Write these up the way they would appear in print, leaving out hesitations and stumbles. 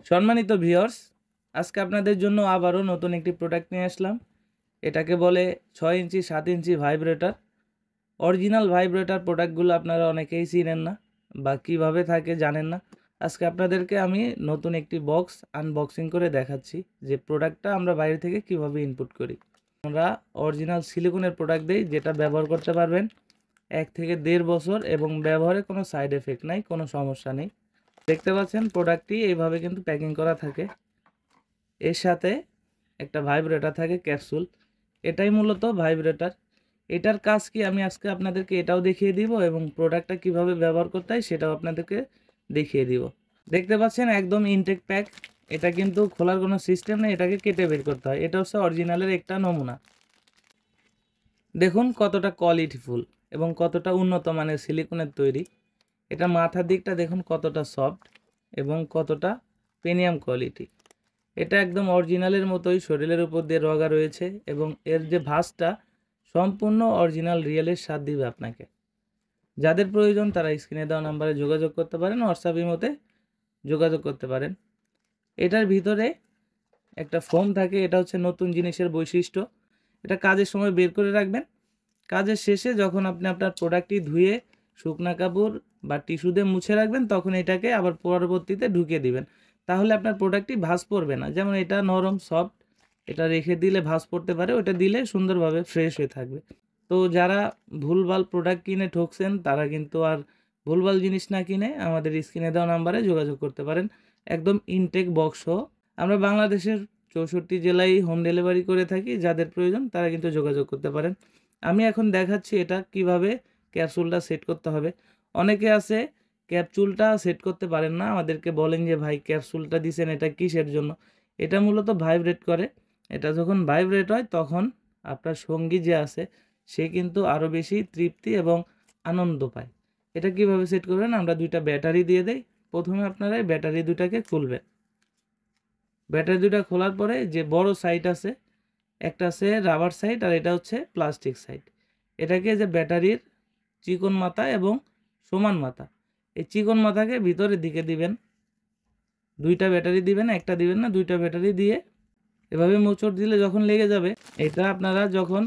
সম্মানিত ভিউয়ার্স, আজকে আপনাদের জন্য আবারও নতুন একটি প্রোডাক্ট নিয়ে আসলাম। এটাকে বলে 6 ইঞ্চি 7 ইঞ্চি ভাইব্রেটর। অরিজিনাল ভাইব্রেটর প্রোডাক্টগুলো আপনারা অনেকেই চিনেন না বা কীভাবে থাকে জানেন না। আজকে আপনাদেরকে আমি নতুন একটি বক্স আনবক্সিং করে দেখাচ্ছি যে প্রোডাক্টটা আমরা বাইরে থেকে কিভাবে ইনপুট করি। আমরা অরিজিনাল সিলিকনের প্রোডাক্ট দিই, যেটা ব্যবহার করতে পারবেন 1 থেকে 1.5 বছর এবং ব্যবহারে কোনো সাইড এফেক্ট নাই, কোনো সমস্যা নেই। দেখতে পাচ্ছেন প্রোডাক্টটি এইভাবে কিন্তু প্যাকিং করা থাকে। এর সাথে একটা ভাইব্রেটর থাকে ক্যাপসুল, এটাই মূলত ভাইব্রেটর। এটার কাজ কি আমি আজকে আপনাদেরকে এটাও দেখিয়ে দিব এবং প্রোডাক্টটা কিভাবে ব্যবহার করতে হয় সেটাও আপনাদেরকে দেখিয়ে দিব। দেখতে পাচ্ছেন একদম ইনটেক প্যাক। এটা কিন্তু খোলার কোনো সিস্টেম নেই, এটাকে কেটে বের করতে হয়। এটা হচ্ছে অরিজিনালের একটা নমুনা। দেখুন কতটা কোয়ালিটিফুল এবং কতটা উন্নত মানের সিলিকনের তৈরি। এটা মাথার দিকটা দেখুন কতটা সফট এবং কতটা প্রিমিয়াম কোয়ালিটি। এটা একদম অরিজিনালের মতোই শরীরের উপর দিয়ে রগা রয়েছে এবং এর যে ভাঁজটা সম্পূর্ণ অরিজিনাল রিয়েলের স্বাদ দিবে আপনাকে। যাদের প্রয়োজন তারা স্ক্রিনে দেওয়া নাম্বারে যোগাযোগ করতে পারেন, হোয়াটসঅ্যাপ ইমোতে যোগাযোগ করতে পারেন। এটার ভিতরে একটা ফোম থাকে, এটা হচ্ছে নতুন জিনিসের বৈশিষ্ট্য। এটা কাজের সময় বের করে রাখবেন। কাজের শেষে যখন আপনি আপনার প্রোডাক্টটি ধুয়ে শুকনা কাপড় বা টিস্যু দিয়ে মুছে রাখবেন, তখন এটাকে আবার পরবর্তীতে ঢুকিয়ে দিবেন। তাহলে আপনার প্রোডাক্টটি ভাঁজ পড়বে না। যেমন এটা নরম সফট, এটা রেখে দিলে ভাঁজ পড়তে পারে, ওটা দিলে সুন্দরভাবে ফ্রেশ হয়ে থাকবে। তো যারা ভুলভাল প্রোডাক্ট কিনে ঠকছেন তারা কিন্তু আর ভুলভাল জিনিস না কিনে আমাদের স্ক্রিনে দেওয়া নাম্বারে যোগাযোগ করতে পারেন। একদম ইনটেক বক্স সহ আমরা বাংলাদেশের 64 জেলায় হোম ডেলিভারি করে থাকি। যাদের প্রয়োজন তারা কিন্তু যোগাযোগ করতে পারেন। আমি এখন দেখাচ্ছি এটা কিভাবে ক্যাপসুলটা সেট করতে হবে। অনেকে আছে ক্যাপসুলটা সেট করতে পারেন না, আমাদেরকে বলেন যে ভাই ক্যাপসুলটা দিছেন এটা কিসের জন্য। এটা মূলত ভাইব্রেট করে। এটা যখন ভাইব্রেট হয় তখন আপনার সঙ্গী যে আছে সে কিন্তু আরও বেশি তৃপ্তি এবং আনন্দ পায়। এটা কিভাবে সেট করবেন, আমরা দুইটা ব্যাটারি দিয়ে দেই। প্রথমে আপনারা এই ব্যাটারি দুটাকে খুলবেন। ব্যাটারি দুটা খোলার পরে যে বড় সাইড আছে, একটা আছে রাবার সাইড আর এটা হচ্ছে প্লাস্টিক সাইড। এটাকে যে ব্যাটারির চিকন মাথা এবং সমান মাথা, এই চিকন মাথাকে ভিতরের দিকে দিবেন। দুইটা ব্যাটারি দিবেন, একটা দিবেন না, দুইটা ব্যাটারি দিয়ে এভাবে মোচড় দিলে যখন লেগে যাবে, এটা আপনারা যখন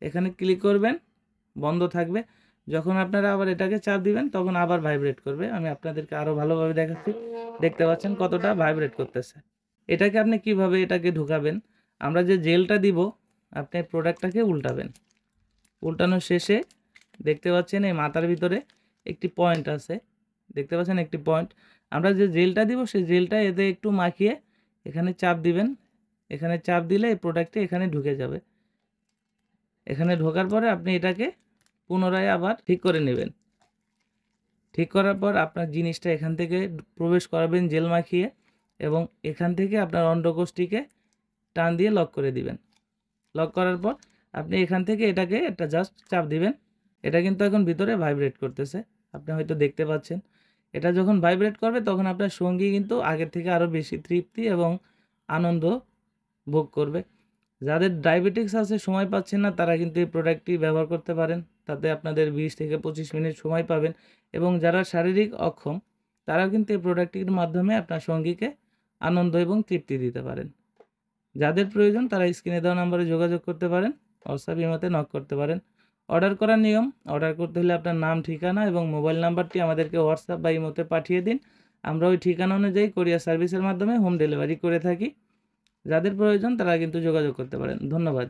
এখানে ক্লিক করবেন বন্ধ থাকবে। যখন আপনারা আবার এটাকে চাপ দিবেন তখন আবার ভাইব্রেট করবে। আমি আপনাদেরকে আরও ভালোভাবে দেখাচ্ছি। দেখতে পাচ্ছেন কতটা ভাইব্রেট করতেছে। এটাকে আপনি কিভাবে এটাকে ঢুকাবেন, আমরা যে জেলটা দিব আপনি প্রোডাক্টটাকে উল্টাবেন। উল্টানোর শেষে দেখতে পাচ্ছেন এই মাথার ভিতরে একটি পয়েন্ট আছে, দেখতে পাচ্ছেন একটি পয়েন্ট। আমরা যে জেলটা দিব সেই জেলটা এতে একটু মাখিয়ে এখানে চাপ দিবেন। এখানে চাপ দিলে এই প্রোডাক্টটি এখানে ঢুকে যাবে। এখানে ঢোকার পরে আপনি এটাকে পুনরায় আবার ঠিক করে নেবেন। ঠিক করার পর আপনার জিনিসটা এখান থেকে প্রবেশ করাবেন জেল মাখিয়ে এবং এখান থেকে আপনার অন্ডকোষটিকে টান দিয়ে লক করে দিবেন। লক করার পর আপনি এখান থেকে এটাকে একটা জাস্ট চাপ দিবেন। এটা কিন্তু এখন ভিতরে ভাইব্রেট করতেছে, আপনি হয়তো দেখতে পাচ্ছেন। এটা যখন ভাইব্রেট করবে তখন আপনার সঙ্গী কিন্তু আগের থেকে আরও বেশি তৃপ্তি এবং আনন্দ ভোগ করবে। যাদের ডায়াবেটিক্স আছে, সময় পাচ্ছেন না, তারা কিন্তু এই প্রোডাক্টটি ব্যবহার করতে পারেন। তাতে আপনাদের 20 থেকে 25 মিনিট সময় পাবেন এবং যারা শারীরিক অক্ষম তারাও কিন্তু এই প্রোডাক্টটির মাধ্যমে আপনার সঙ্গীকে আনন্দ এবং তৃপ্তি দিতে পারেন। যাদের প্রয়োজন তারা স্ক্রিনে দেওয়া নাম্বারে যোগাযোগ করতে পারেন, হোয়াটসঅ্যাপ ইমোতে নক করতে পারেন। অর্ডার করার নিয়ম, অর্ডার করতে হলে আপনার নাম, ঠিকানা এবং মোবাইল নাম্বারটি আমাদেরকে হোয়াটসঅ্যাপ বা ইমোতে পাঠিয়ে দিন। আমরা ওই ঠিকানা অনুযায়ী কুরিয়ার সার্ভিসের মাধ্যমে হোম ডেলিভারি করে থাকি। যাদের প্রয়োজন তারা কিন্তু যোগাযোগ করতে পারেন। ধন্যবাদ।